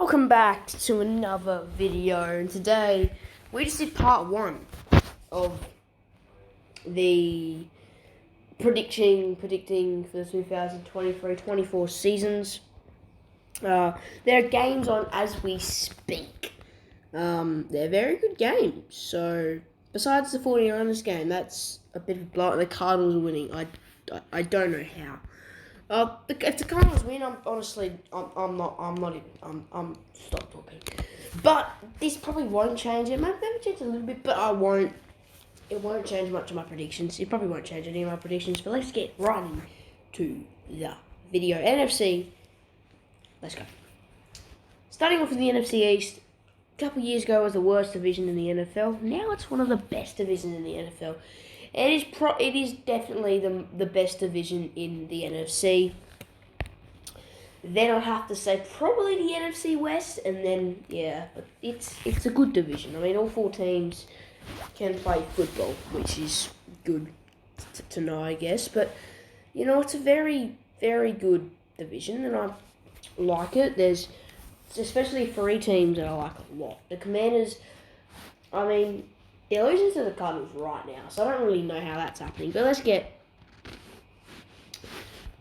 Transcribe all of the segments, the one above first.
Welcome back to another video, and today we just did part 1 of the predicting for the 2023-24 seasons. There are games on as we speak. They're very good games. So besides the 49ers game, that's a bit of blow. The Cardinals are winning. I don't know how. If the Cardinals win, I'm stop talking. But this probably won't change it. Maybe change a little bit, but it won't change much of my predictions. It probably won't change any of my predictions. But let's get right into the video. NFC. Let's go. Starting off with the NFC East. A couple years ago, it was the worst division in the NFL. Now it's one of the best divisions in the NFL. It is definitely the best division in the NFC. Then I'd have to say probably the NFC West, and then but it's a good division. I mean, all 4 teams can play football, which is good to know, I guess. But it's a very, very good division, and I like it. There's especially 3 teams that I like a lot. The Commanders, I mean, they're losing to the Cardinals right now, so I don't really know how that's happening. But let's get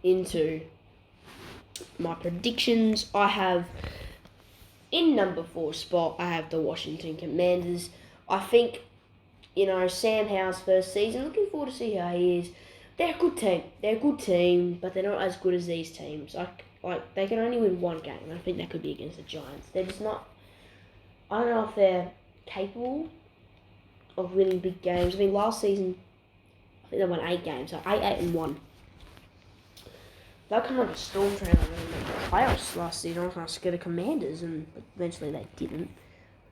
into my predictions. I have, in number 4 spot, I have the Washington Commanders. I think, Sam Howell's first season, looking forward to see how he is. They're a good team. They're a good team, but they're not as good as these teams. Like they can only win 1 game. I think that could be against the Giants. They're just not, I don't know if they're capable of winning big games. I mean, last season, I think they won 8 games, so 8-1. They'll come like a storm train like the playoffs last season. I was scared of Commanders, and eventually they didn't,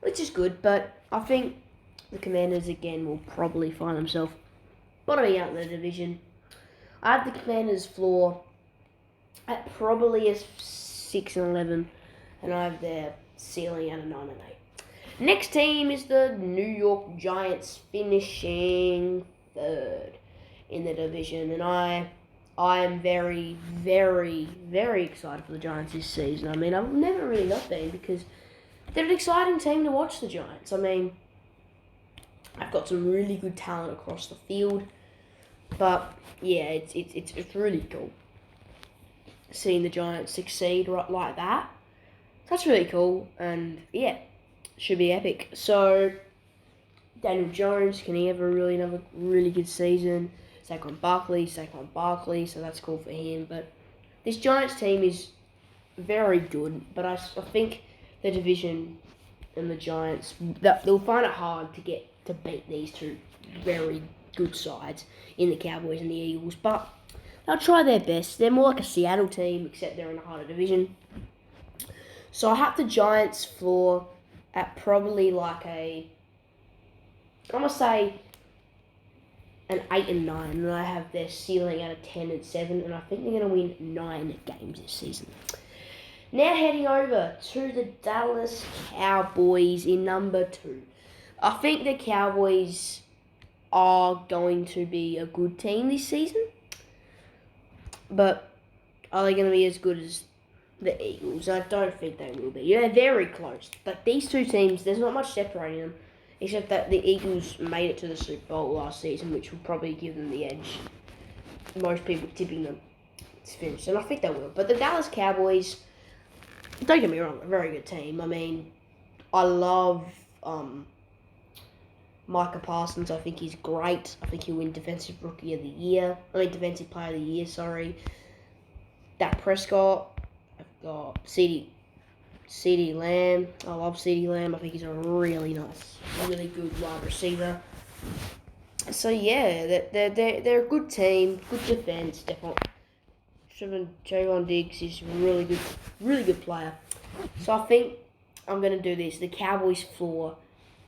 which is good. But I think the Commanders again will probably find themselves bottoming out in the division. I have the Commanders floor at probably a 6-11, and I have their ceiling at a 9-8. Next team is the New York Giants, finishing 3rd in the division, and I am very, very, very excited for the Giants this season. I mean, I've never really not been, because they're an exciting team to watch, the Giants. I mean, I've got some really good talent across the field, but yeah, it's really cool seeing the Giants succeed right like that. That's really cool, and yeah, should be epic. So, Daniel Jones, can he have another really good season? Saquon Barkley, so that's cool for him. But this Giants team is very good, but I think the division and the Giants, they'll find it hard to beat these 2 very good sides in the Cowboys and the Eagles, but they'll try their best. They're more like a Seattle team, except they're in a harder division. So I have the Giants floor at probably like I'm going to say an 8-9, and I have their ceiling at a 10-7, and I think they're going to win 9 games this season. Now heading over to the Dallas Cowboys in number 2. I think the Cowboys are going to be a good team this season, but are they going to be as good as the Eagles? I don't think they will be. They're very close, but these 2 teams, there's not much separating them, except that the Eagles made it to the Super Bowl last season, which will probably give them the edge. Most people tipping them to finish, and I think they will. But the Dallas Cowboys, don't get me wrong, a very good team. I mean, I love Micah Parsons. I think he's great. I think he'll win Defensive Player of the Year, Dak Prescott. I've got CeeDee Lamb. I love CeeDee Lamb. I think he's a really nice, really good wide receiver. So yeah, they're a good team, good defense. Definitely, Trayvon Diggs is a really good player. So I think I'm gonna do this. The Cowboys floor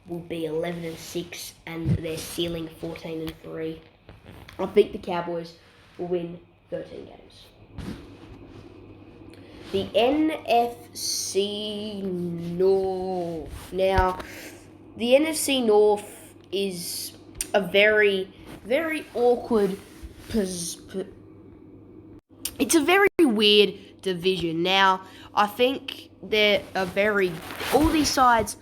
will be 11-6, and their ceiling 14-3. I think the Cowboys will win 13 games. The NFC North. Now, the NFC North is a very, very awkward it's a very weird division. Now, I think all these sides,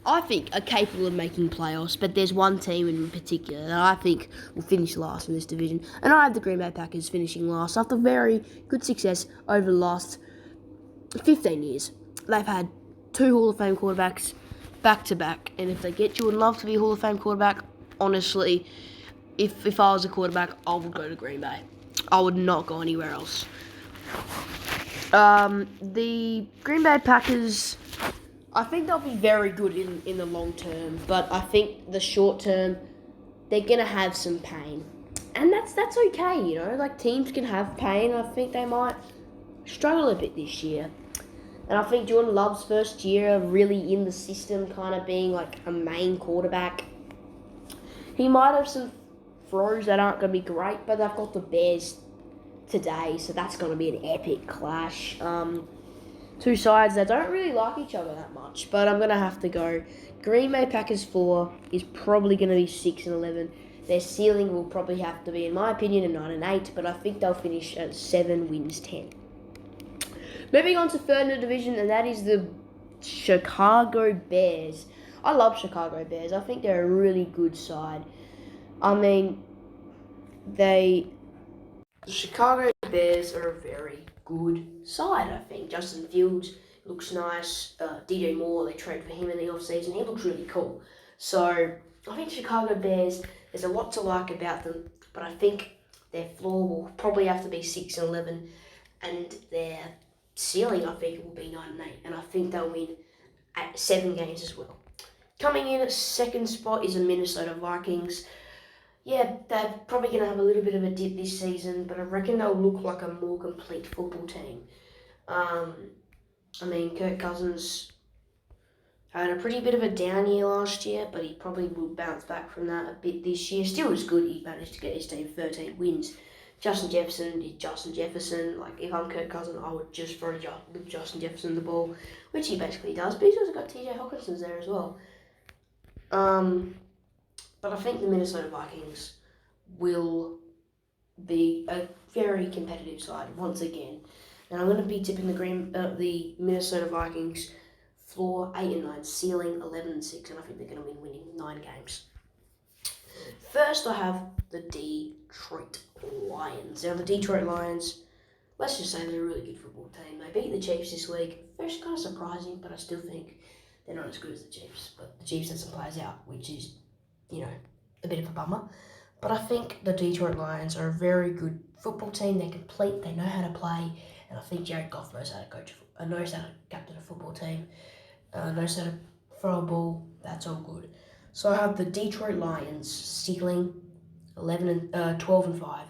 I think, are capable of making playoffs, but there's one team in particular that I think will finish last in this division, and I have the Green Bay Packers finishing last after very good success over the last 15 years. They've had 2 Hall of Fame quarterbacks back-to-back, and if they get Jordan Love to be a Hall of Fame quarterback, honestly, if I was a quarterback, I would go to Green Bay. I would not go anywhere else. The Green Bay Packers, I think they'll be very good in the long term, but I think the short term, they're going to have some pain. And that's okay, you know, like teams can have pain. I think they might struggle a bit this year. And I think Jordan Love's first year really in the system, kind of being like a main quarterback, he might have some throws that aren't going to be great, but they've got the Bears today, so that's going to be an epic clash. Two sides that don't really like each other that much, but I'm going to have to go Green Bay Packers 4 is probably going to be 6-11. Their ceiling will probably have to be, in my opinion, a 9-8, but I think they'll finish at 7 wins 10. Moving on to third in the division, and that is the Chicago Bears. I love Chicago Bears. I think they're a really good side. I mean, the Chicago Bears are a very good side, I think. Justin Fields looks nice. DJ Moore, they traded for him in the offseason. He looks really cool. So, I think Chicago Bears, there's a lot to like about them, but I think their floor will probably have to be 6-11, and their ceiling, I think, will be 9-8, and I think they'll win at 7 games as well. Coming in at second spot is the Minnesota Vikings. Yeah, they're probably going to have a little bit of a dip this season, but I reckon they'll look like a more complete football team. I mean, Kirk Cousins had a pretty bit of a down year last year, but he probably will bounce back from that a bit this year. Still as good, he managed to get his team 13 wins. Justin Jefferson is Justin Jefferson. Like, if I'm Kirk Cousins, I would just throw Justin Jefferson the ball, which he basically does, but he's also got TJ Hawkinson there as well. But I think the Minnesota Vikings will be a very competitive side once again. And I'm going to be tipping the Minnesota Vikings floor 8-9, ceiling 11-6, and I think they're going to be winning 9 games. First, I have the Detroit Lions. Now, the Detroit Lions, let's just say they're a really good football team. They beat the Chiefs this week. First, kind of surprising, but I still think they're not as good as the Chiefs. But the Chiefs had some players out, which is, you know, a bit of a bummer. But I think the Detroit Lions are a very good football team. They're complete. They know how to play. And I think Jared Goff knows how to captain a football team. Knows how to throw a ball. That's all good. So I have the Detroit Lions ceiling 12-5,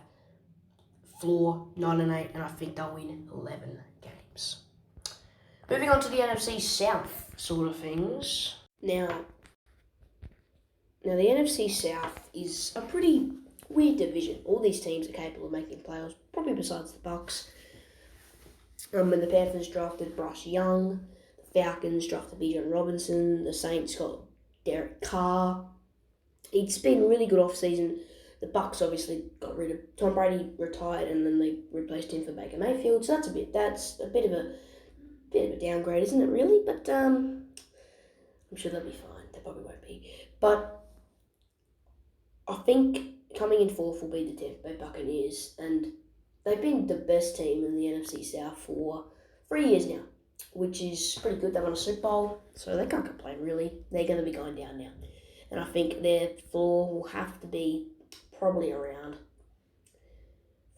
floor 9-8, and I think they'll win 11 games. Moving on to the NFC South sort of things. Now the NFC South is a pretty weird division. All these teams are capable of making playoffs, probably besides the Bucks. When the Panthers drafted Bryce Young, the Falcons drafted Bijan Robinson, the Saints got Derek Carr. It's been a really good off-season. The Bucks obviously got rid of Tom Brady, retired, and then they replaced him for Baker Mayfield. So that's a bit of a downgrade, isn't it? Really, but I'm sure they'll be fine. They probably won't be, but I think coming in fourth will be the Tampa Bay Buccaneers, and they've been the best team in the NFC South for 3 years now, which is pretty good. They won a Super Bowl, so they can't complain, really. They're going to be going down now. And I think their floor will have to be probably around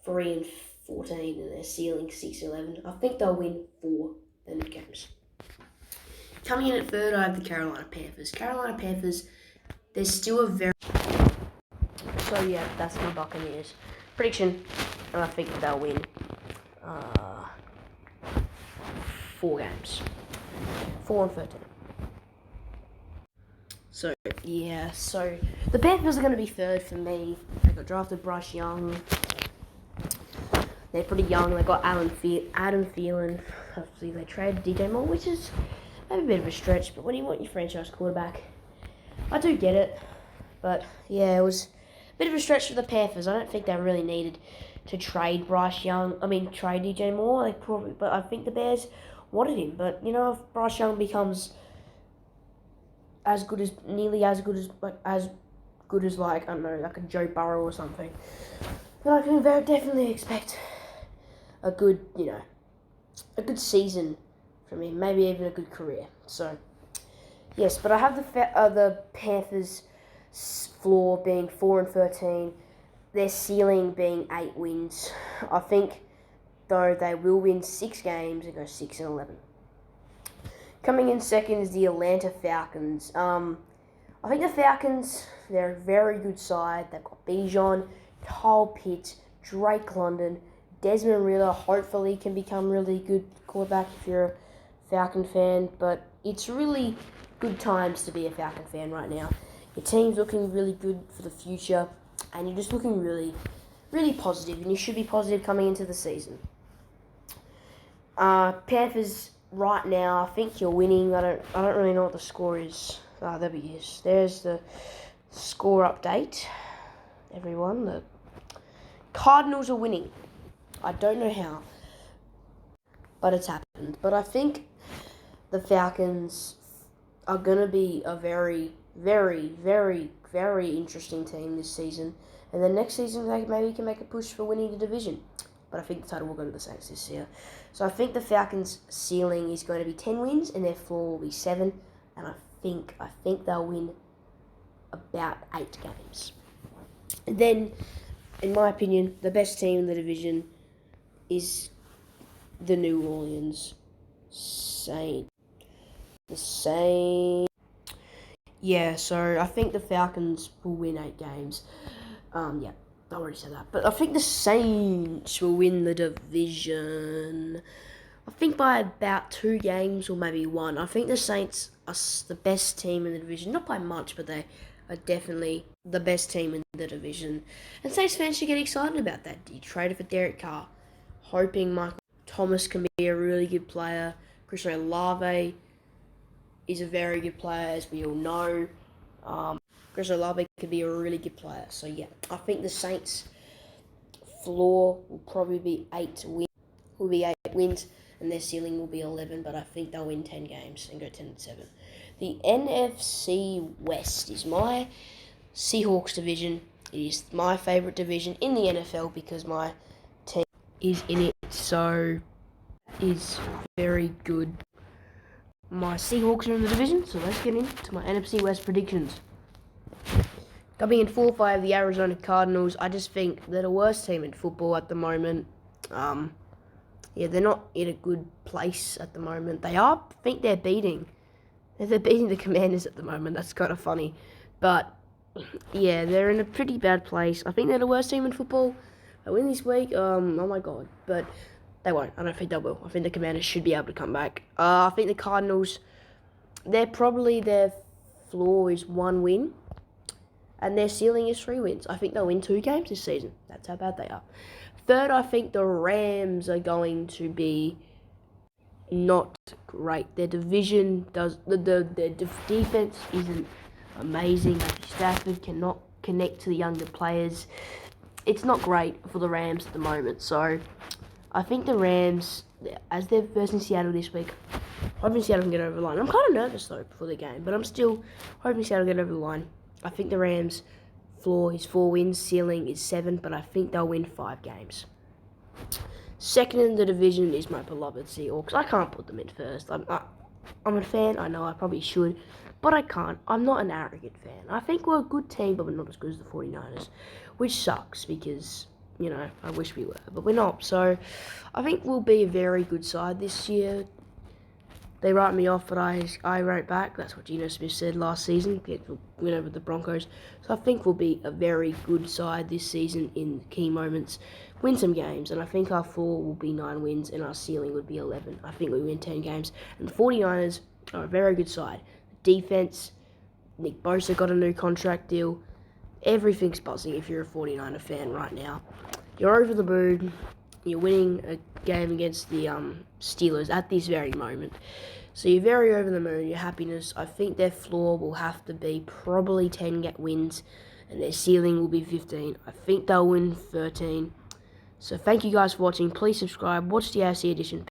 3-14, and their ceiling 6-11. I think they'll win 4 games. Coming in at third, I have the Carolina Panthers. Carolina Panthers, they're still a very... So yeah, that's my Buccaneers prediction, and I think they'll win 4 games, 4-13. So the Panthers are going to be third for me. They got drafted Bryce Young. They're pretty young. They got Adam Thielen. Obviously, they traded DJ Moore, which is maybe a bit of a stretch. But when you want your franchise quarterback, I do get it. But yeah, it was a bit of a stretch for the Panthers. I don't think they really needed to trade DJ Moore. But I think the Bears wanted him. But, if Bryce Young becomes nearly as good as I don't know, like a Joe Burrow or something, then I can very definitely expect a good season from him, maybe even a good career. So, yes, but I have the Panthers' floor being 4-13, their ceiling being 8 wins. I think, though, they will win 6 games and go 6-11. Coming in second is the Atlanta Falcons. I think the Falcons, they're a very good side. They've got Bijan, Kyle Pitts, Drake London, Desmond Ridder hopefully can become really good quarterback if you're a Falcon fan. But it's really good times to be a Falcon fan right now. Your team's looking really good for the future, and you're just looking really, really positive, and you should be positive coming into the season. Panthers right now, I think you're winning. I don't really know what the score is. There he is. There's the score update. Everyone, the Cardinals are winning. I don't know how, but it's happened. But I think the Falcons are going to be a very, very, very, very interesting team this season. And then next season, they maybe can make a push for winning the division. But I think the title will go to the Saints this year. So I think the Falcons' ceiling is going to be 10 wins, and their floor will be 7. And I think they'll win about 8 games. And then, in my opinion, the best team in the division is the New Orleans Saints. The Saints. Yeah, so I think the Falcons will win 8 games. Yeah, I already said that. But I think the Saints will win the division. I think by about 2 games or maybe 1. I think the Saints are the best team in the division. Not by much, but they are definitely the best team in the division. And Saints fans should get excited about that. You traded for Derek Carr, hoping Michael Thomas can be a really good player. Chris Olave is a very good player, as we all know. Chris Olave could be a really good player. So, yeah, I think the Saints' floor will probably be 8 wins, and their ceiling will be 11, but I think they'll win 10 games and go 10-7. The NFC West is my Seahawks division. It is my favourite division in the NFL because my team is in it, so is very good. My Seahawks are in the division, so let's get into my NFC West predictions. Coming in 4-5, the Arizona Cardinals. I just think they're the worst team in football at the moment. They're not in a good place at the moment. I think they're beating the Commanders at the moment. That's kind of funny. But, yeah, they're in a pretty bad place. I think they're the worst team in football. They win this week, oh my God. But they won't. I don't think they will. I think the Commanders should be able to come back. I think the Cardinals, their floor is 1 win. And their ceiling is 3 wins. I think they'll win 2 games this season. That's how bad they are. Third, I think the Rams are going to be not great. Their division their defense isn't amazing. Stafford cannot connect to the younger players. It's not great for the Rams at the moment. So I think the Rams, as they're versing Seattle this week, hoping Seattle can get over the line. I'm kind of nervous though before the game, but I'm still hoping Seattle get over the line. I think the Rams' floor is 4 wins, ceiling is 7, but I think they'll win 5 games. Second in the division is my beloved Seahawks. I can't put them in first. I'm a fan. I know I probably should, but I can't. I'm not an arrogant fan. I think we're a good team, but we're not as good as the 49ers, which sucks because, I wish we were, but we're not. So I think we'll be a very good side this year. They write me off, but I wrote back. That's what Geno Smith said last season. Win over the Broncos. So I think we'll be a very good side this season in key moments. Win some games, and I think our floor will be 9 wins, and our ceiling would be 11. I think we win 10 games. And the 49ers are a very good side. Defense, Nick Bosa got a new contract deal. Everything's buzzing if you're a 49er fan right now. You're over the moon. You're winning a game against the Steelers at this very moment. So you're very over the moon, your happiness. I think their floor will have to be probably 10 wins, and their ceiling will be 15. I think they'll win 13. So thank you guys for watching. Please subscribe. Watch the AFC edition.